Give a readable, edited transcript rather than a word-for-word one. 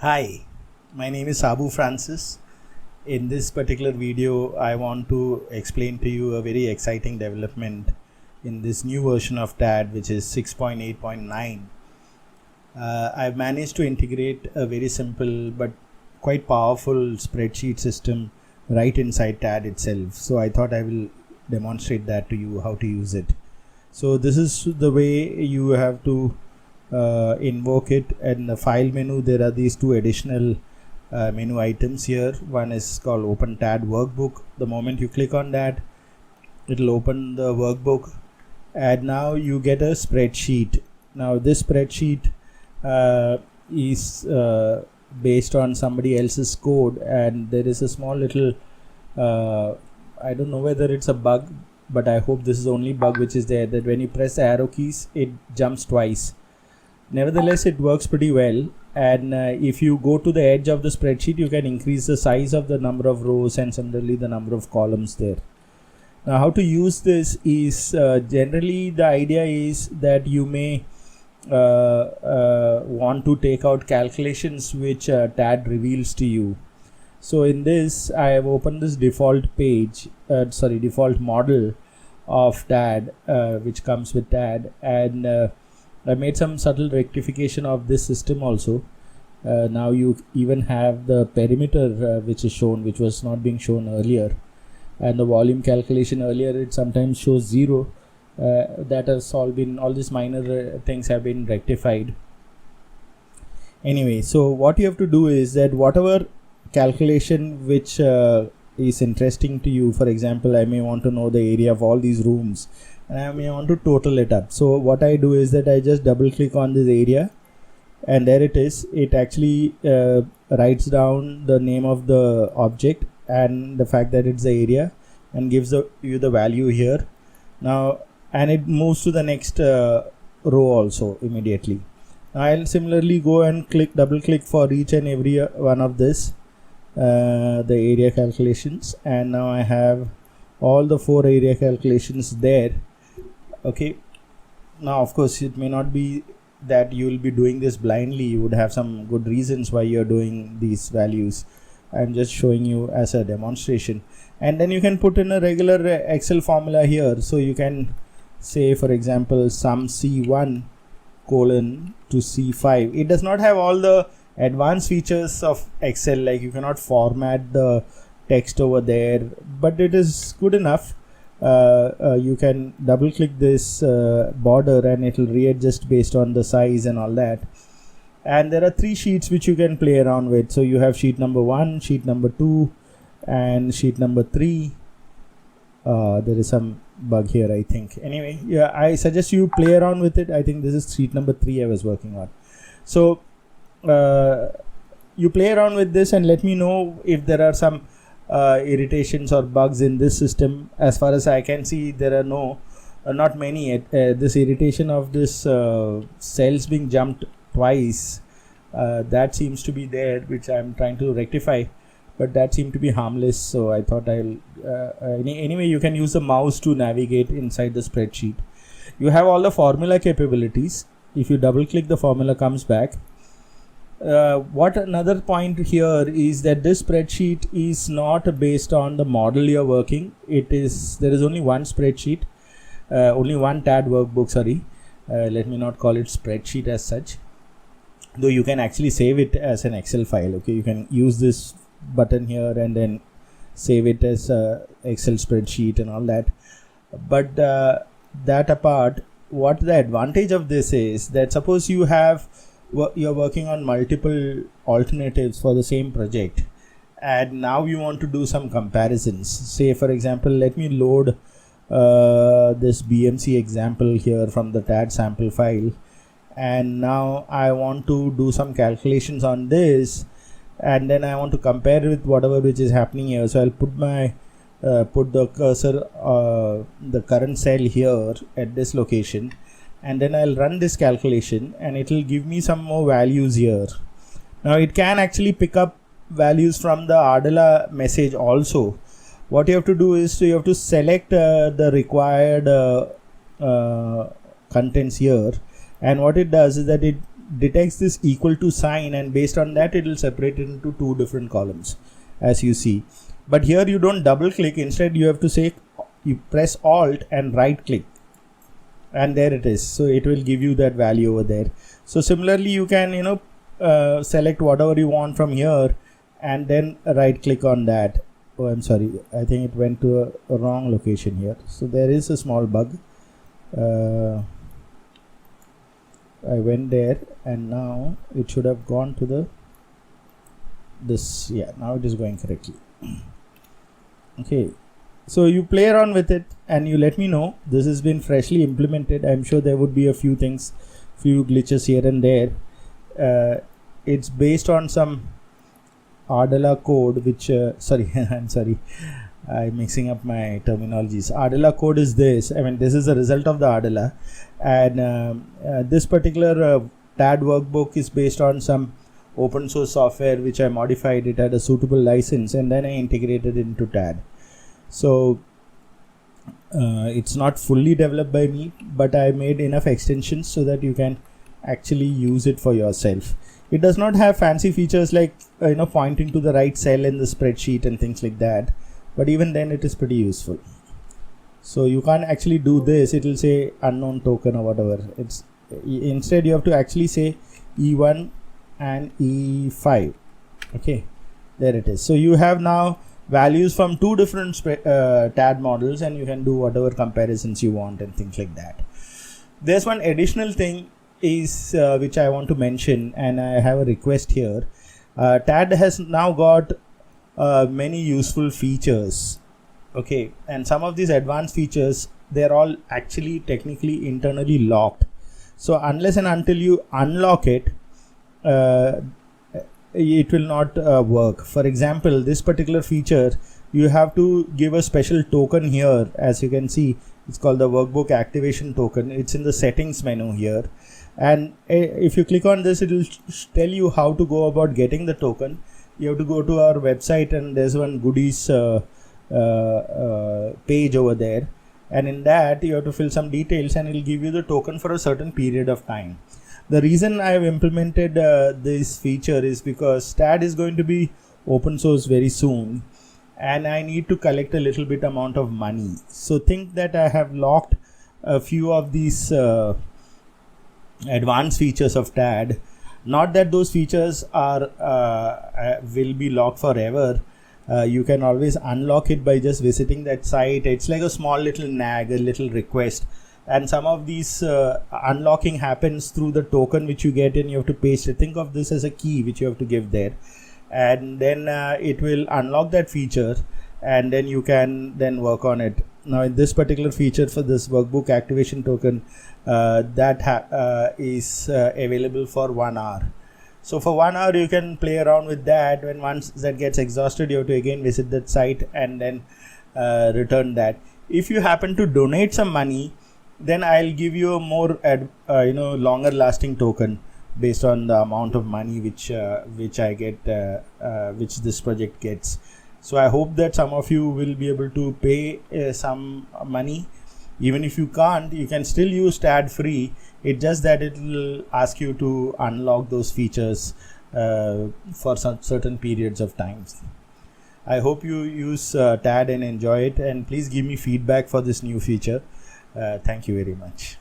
Hi, my name is Sabu Francis. In this particular video, I want to explain to you a very exciting development in this new version of TAD, which is 6.8.9. I've managed to integrate a very simple but quite powerful spreadsheet system right inside TAD itself. So I thought I will demonstrate that to you, how to use it. So this is the way you have to invoke it. In the file menu, there are these two additional menu items here. One is called Open TAD Workbook. The moment you click on that, it'll open the workbook, and now you get a spreadsheet. Now this spreadsheet is based on somebody else's code, and there is a small little I don't know whether it's a bug, but I hope this is the only bug which is there, that when you press the arrow keys, it jumps twice. Nevertheless, it works pretty well, and if you go to the edge of the spreadsheet, you can increase the size of the number of rows and similarly the number of columns there. Now, how to use this is generally the idea is that you may want to take out calculations which TAD reveals to you. So in this, I have opened this default model of TAD which comes with TAD, and I made some subtle rectification of this system also. Now you even have the perimeter which is shown, which was not being shown earlier, and the volume calculation earlier it sometimes shows 0. That has all these minor things have been rectified. Anyway, so what you have to do is that whatever calculation which is interesting to you, for example, I may want to know the area of all these rooms, and I may want to total it up. So what I do is that I just double click on this area, and there it is. It actually writes down the name of the object and the fact that it's the area, and gives you the value here. Now, and it moves to the next row also immediately. I'll similarly go and double click for each and every one of this the area calculations, and now I have all the 4 area calculations there. Okay, now of course it may not be that you will be doing this blindly. You would have some good reasons why you're doing these values. I'm just showing you as a demonstration, and then you can put in a regular Excel formula here. So you can say, for example, sum C1 colon to C5. It does not have all the advanced features of Excel, like you cannot format the text over there, but it is good enough. You can double click this border and it will readjust based on the size and all that. And there are 3 sheets which you can play around with. So you have sheet number 1, sheet number 2, and sheet number 3. There is some bug here, I think. Anyway, yeah, I suggest you play around with it. I think this is sheet number 3 I was working on. So you play around with this and let me know if there are some irritations or bugs in this system. As far as I can see, there are not many yet. This irritation of this cells being jumped twice, that seems to be there, which I'm trying to rectify, but that seemed to be harmless. So I thought I'll anyway, you can use the mouse to navigate inside the spreadsheet. You have all the formula capabilities. If you double click, the formula comes back. What another point here is that this spreadsheet is not based on the model you're working. There is only one spreadsheet, only one TAD workbook, sorry. Let me not call it spreadsheet as such, though you can actually save it as an Excel file. Okay, you can use this button here and then save it as a Excel spreadsheet and all that. But that apart, what the advantage of this is that suppose you're working on multiple alternatives for the same project, and now you want to do some comparisons. Say, for example, let me load this BMC example here from the TAD sample file, and now I want to do some calculations on this, and then I want to compare it with whatever which is happening here. So I'll put my put the cursor the current cell here at this location, and then I'll run this calculation and it will give me some more values here. Now it can actually pick up values from the Ardella message also. What you have to do is you have to select the required contents here, and what it does is that it detects this equal to sign, and based on that it will separate it into two different columns, as you see. But here you don't double click, instead you have to say, you press Alt and right click, and there it is. So it will give you that value over there. So similarly you can select whatever you want from here and then right click on that. Oh, I'm sorry, I think it went to a wrong location here. So there is a small bug. I went there and now it should have gone to this. Yeah, now it is going correctly. Okay, so you play around with it and you let me know. This has been freshly implemented. I'm sure there would be a few things, few glitches here and there. It's based on some Ardella code, which sorry, I'm sorry, I'm mixing up my terminologies. Ardella code is this. I mean, this is a result of the Ardella, and this particular TAD workbook is based on some open source software which I modified. It had a suitable license, and then I integrated it into TAD. So it's not fully developed by me, but I made enough extensions so that you can actually use it for yourself. It does not have fancy features like pointing to the right cell in the spreadsheet and things like that, but even then it is pretty useful. So you can't actually do this. It will say unknown token or whatever. It's instead you have to actually say E1 and E5. Okay, there it is. So you have now values from two different TAD models, and you can do whatever comparisons you want and things like that. There's one additional thing is which I want to mention, and I have a request here. TAD has now got many useful features. Okay, and some of these advanced features, they're all actually technically internally locked. So unless and until you unlock it, it will not work. For example, this particular feature, you have to give a special token here. As you can see, it's called the workbook activation token. It's in the settings menu here, and if you click on this, it will tell you how to go about getting the token. You have to go to our website, and there's one goodies page over there, and in that you have to fill some details, and it will give you the token for a certain period of time. The reason I have implemented this feature is because TAD is going to be open source very soon, and I need to collect a little bit amount of money. So think that I have locked a few of these advanced features of TAD. Not that those features are will be locked forever. You can always unlock it by just visiting that site. It's like a small little nag, a little request. And some of these unlocking happens through the token which you get, and you have to paste it. Think of this as a key which you have to give there, and then it will unlock that feature, and then you can then work on it. Now in this particular feature for this workbook activation token, that is available for 1 hour. So for 1 hour you can play around with that. When once that gets exhausted, you have to again visit that site and then return that. If you happen to donate some money, then I'll give you a more longer lasting token based on the amount of money which I get, which this project gets. So I hope that some of you will be able to pay some money. Even if you can't, you can still use TAD free. It's just that it will ask you to unlock those features for some certain periods of time. I hope you use TAD and enjoy it, and please give me feedback for this new feature. Thank you very much.